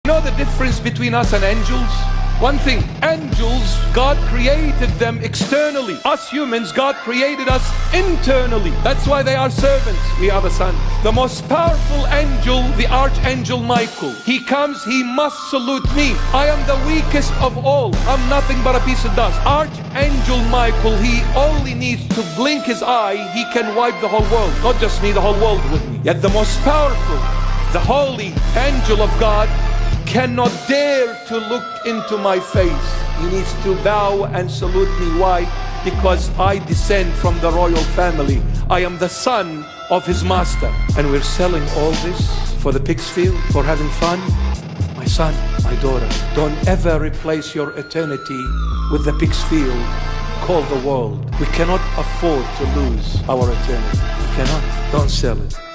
Know the difference between us and angels? One thing, angels, God created them externally. Us humans, God created us internally. That's why they are servants. We are the sons. The most powerful angel, the archangel Michael. He comes, he must salute me. I am the weakest of all. I'm nothing but a piece of dust. Archangel Michael, he only needs to blink his eye. He can wipe the whole world. Not just me, the whole world with me. Yet the most powerful, the holy angel of God, cannot dare to look into my face. He needs to bow and salute me. Why? Because I descend from the royal family. I am the son of his master. And we're selling all this for the pig's field, for having fun? My son, my daughter, don't ever replace your eternity with the pig's field called the world. We cannot afford to lose our eternity. We cannot. Don't sell it.